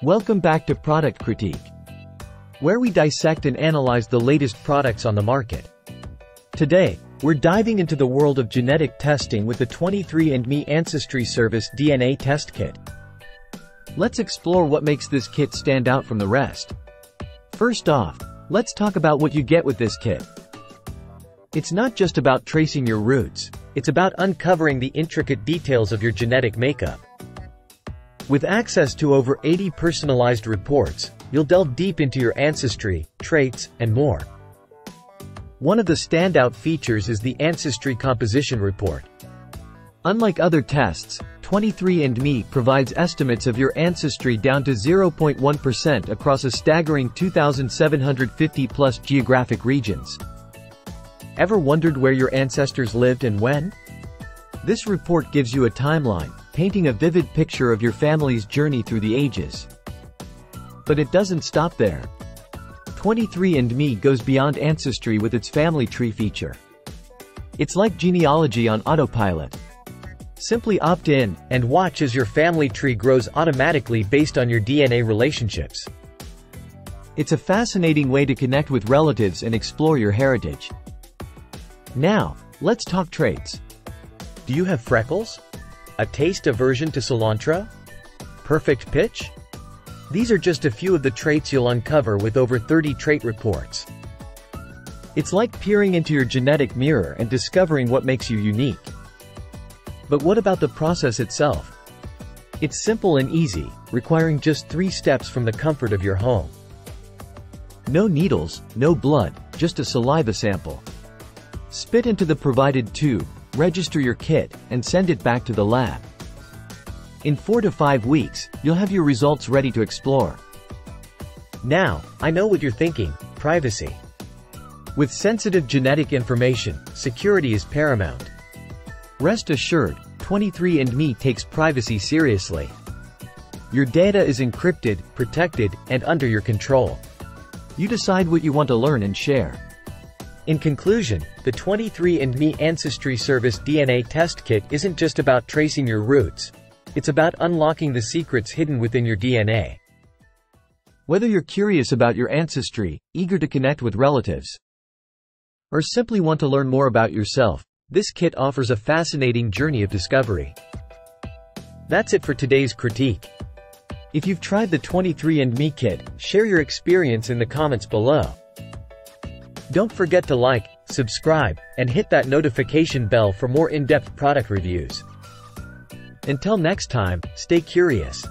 Welcome back to Product Critique, where we dissect and analyze the latest products on the market. Today, we're diving into the world of genetic testing with the 23andMe Ancestry Service DNA Test Kit. Let's explore what makes this kit stand out from the rest. First off, let's talk about what you get with this kit. It's not just about tracing your roots, it's about uncovering the intricate details of your genetic makeup. With access to over 80 personalized reports, you'll delve deep into your ancestry, traits, and more. One of the standout features is the Ancestry Composition Report. Unlike other tests, 23andMe provides estimates of your ancestry down to 0.1% across a staggering 2,750-plus geographic regions. Ever wondered where your ancestors lived and when? This report gives you a timeline, painting a vivid picture of your family's journey through the ages. But it doesn't stop there. 23andMe goes beyond ancestry with its family tree feature. It's like Genealogy on autopilot. Simply opt in, and watch as your family tree grows automatically based on your DNA relationships. It's a fascinating way to connect with relatives and explore your heritage. Now, let's talk traits. Do you have freckles? A taste aversion to cilantro? Perfect pitch? These are just a few of the traits you'll uncover with over 30 trait reports. It's like peering into your genetic mirror and discovering what makes you unique. But what about the process itself? It's simple and easy, requiring just 3 steps from the comfort of your home. No needles, no blood, just a saliva sample. Spit into the provided tube, register your kit, and send it back to the lab. In 4 to 5 weeks, you'll have your results ready to explore. Now, I know what you're thinking: privacy. With sensitive genetic information, security is paramount. Rest assured, 23andMe takes privacy seriously. Your data is encrypted, protected, and under your control. You decide what you want to learn and share. In conclusion, the 23andMe Ancestry Service DNA Test Kit isn't just about tracing your roots. It's about unlocking the secrets hidden within your DNA. Whether you're curious about your ancestry, eager to connect with relatives, or simply want to learn more about yourself, this kit offers a fascinating journey of discovery. That's it for today's critique. If you've tried the 23andMe kit, share your experience in the comments below. Don't forget to like, subscribe, and hit that notification bell for more in-depth product reviews. Until next time, stay curious.